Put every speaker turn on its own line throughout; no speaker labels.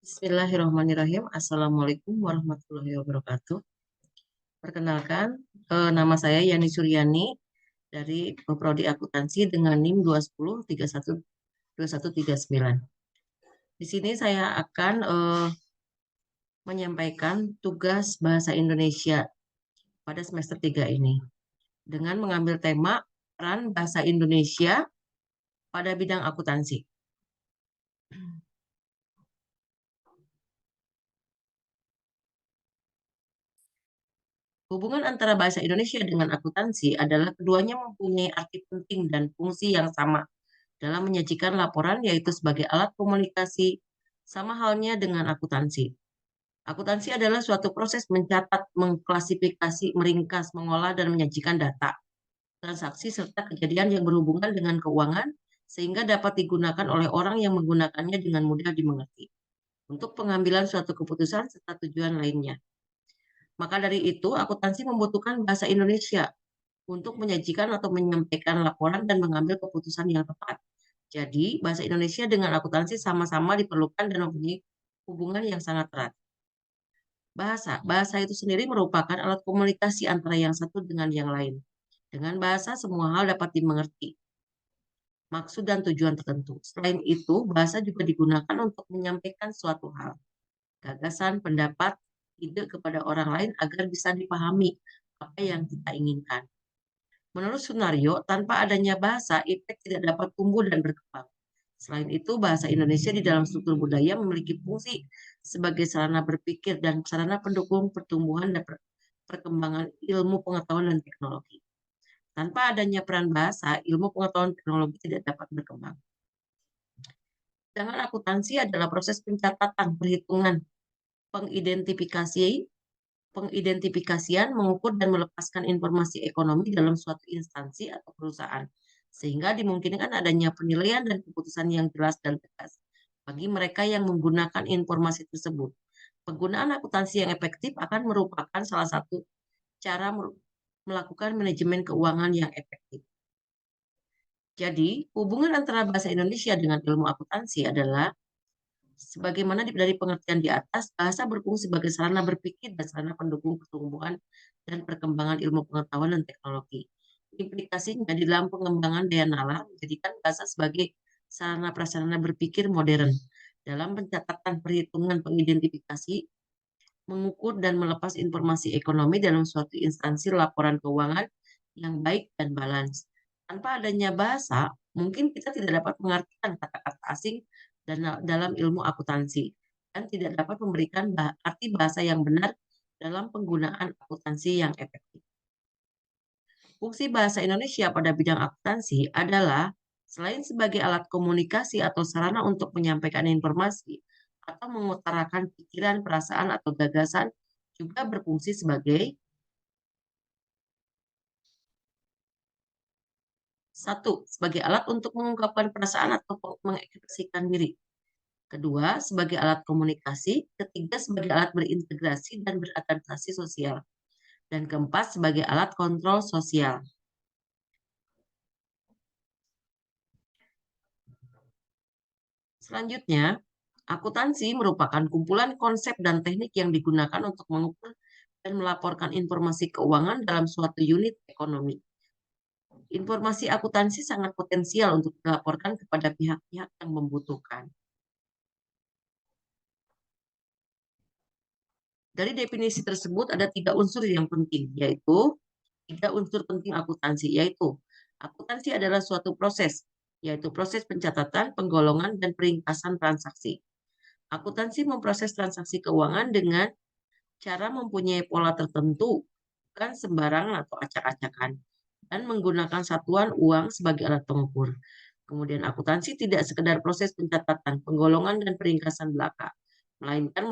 Bismillahirrahmanirrahim. Assalamualaikum warahmatullahi wabarakatuh. Perkenalkan, nama saya Yani Suryani dari Prodi Akuntansi dengan NIM 210312139. Di sini saya akan menyampaikan tugas bahasa Indonesia pada semester 3 ini dengan mengambil tema peran bahasa Indonesia pada bidang akuntansi. Hubungan antara bahasa Indonesia dengan akuntansi adalah keduanya mempunyai arti penting dan fungsi yang sama dalam menyajikan laporan, yaitu sebagai alat komunikasi, sama halnya dengan akuntansi. Akuntansi adalah suatu proses mencatat, mengklasifikasi, meringkas, mengolah, dan menyajikan data, transaksi, serta kejadian yang berhubungan dengan keuangan, sehingga dapat digunakan oleh orang yang menggunakannya dengan mudah dimengerti untuk pengambilan suatu keputusan serta tujuan lainnya. Maka dari itu, akuntansi membutuhkan bahasa Indonesia untuk menyajikan atau menyampaikan laporan dan mengambil keputusan yang tepat. Jadi, bahasa Indonesia dengan akuntansi sama-sama diperlukan dan mempunyai hubungan yang sangat erat. Bahasa itu sendiri merupakan alat komunikasi antara yang satu dengan yang lain. Dengan bahasa, semua hal dapat dimengerti, maksud dan tujuan tertentu. Selain itu, bahasa juga digunakan untuk menyampaikan suatu hal, gagasan, pendapat, ide kepada orang lain agar bisa dipahami apa yang kita inginkan. Menurut Sunario, tanpa adanya bahasa, IPTEK tidak dapat tumbuh dan berkembang. Selain itu, bahasa Indonesia di dalam struktur budaya memiliki fungsi sebagai sarana berpikir dan sarana pendukung pertumbuhan dan perkembangan ilmu pengetahuan dan teknologi. Tanpa adanya peran bahasa, ilmu pengetahuan teknologi tidak dapat berkembang. Sedangkan akuntansi adalah proses pencatatan, perhitungan, pengidentifikasian, mengukur dan melepaskan informasi ekonomi dalam suatu instansi atau perusahaan, sehingga dimungkinkan adanya penilaian dan keputusan yang jelas dan tegas bagi mereka yang menggunakan informasi tersebut. Penggunaan akuntansi yang efektif akan merupakan salah satu cara melakukan manajemen keuangan yang efektif. Jadi, hubungan antara bahasa Indonesia dengan ilmu akuntansi adalah sebagaimana dari pengertian di atas, bahasa berfungsi sebagai sarana berpikir dan sarana pendukung pertumbuhan dan perkembangan ilmu pengetahuan dan teknologi. Implikasinya di dalam pengembangan daya nalar menjadikan bahasa sebagai sarana prasarana berpikir modern dalam pencatatan, perhitungan, pengidentifikasi, mengukur dan melepas informasi ekonomi dalam suatu instansi laporan keuangan yang baik dan balance. Tanpa adanya bahasa, mungkin kita tidak dapat mengartikan kata-kata asing dalam ilmu akuntansi dan tidak dapat memberikan arti bahasa yang benar dalam penggunaan akuntansi yang efektif. Fungsi bahasa Indonesia pada bidang akuntansi adalah selain sebagai alat komunikasi atau sarana untuk menyampaikan informasi atau mengutarakan pikiran, perasaan, atau gagasan, juga berfungsi sebagai satu, sebagai alat untuk mengungkapkan perasaan atau mengekspresikan diri. Kedua, sebagai alat komunikasi. Ketiga, sebagai alat berintegrasi dan beradaptasi sosial. Dan keempat, sebagai alat kontrol sosial. Selanjutnya, akuntansi merupakan kumpulan konsep dan teknik yang digunakan untuk mengukur dan melaporkan informasi keuangan dalam suatu unit ekonomi. Informasi akuntansi sangat potensial untuk dilaporkan kepada pihak-pihak yang membutuhkan. Dari definisi tersebut ada 3 unsur yang penting, yaitu 3 unsur penting akuntansi, yaitu akuntansi adalah suatu proses, yaitu proses pencatatan, penggolongan, dan peringkasan transaksi. Akuntansi memproses transaksi keuangan dengan cara mempunyai pola tertentu, bukan sembarangan atau acak-acakan, dan menggunakan satuan uang sebagai alat pengukur. Kemudian akuntansi tidak sekedar proses pencatatan, penggolongan, dan peringkasan belaka, melainkan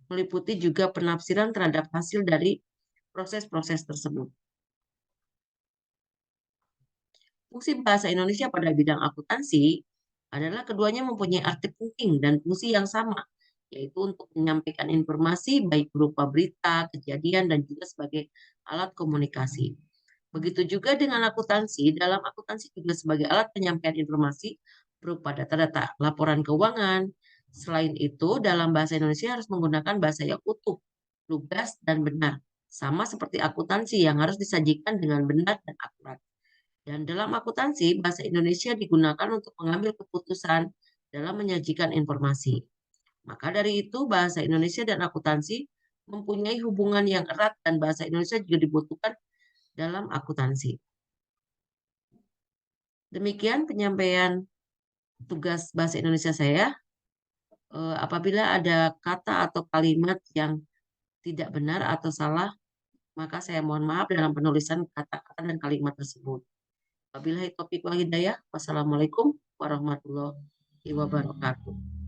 meliputi juga penafsiran terhadap hasil dari proses-proses tersebut. Fungsi bahasa Indonesia pada bidang akuntansi adalah keduanya mempunyai arti penting dan fungsi yang sama, yaitu untuk menyampaikan informasi baik berupa berita, kejadian, dan juga sebagai alat komunikasi. Begitu juga dengan akuntansi, dalam akuntansi juga sebagai alat penyampaian informasi berupa data-data laporan keuangan, Selain itu, dalam bahasa Indonesia harus menggunakan bahasa yang utuh, lugas, dan benar. Sama seperti akuntansi yang harus disajikan dengan benar dan akurat. Dan dalam akuntansi, bahasa Indonesia digunakan untuk mengambil keputusan dalam menyajikan informasi. Maka dari itu, bahasa Indonesia dan akuntansi mempunyai hubungan yang erat dan bahasa Indonesia juga dibutuhkan dalam akuntansi. Demikian penyampaian tugas bahasa Indonesia saya. Apabila ada kata atau kalimat yang tidak benar atau salah, maka saya mohon maaf dalam penulisan kata-kata dan kalimat tersebut. Wabillahi taufiq wal hidayah. Wassalamualaikum warahmatullahi wabarakatuh.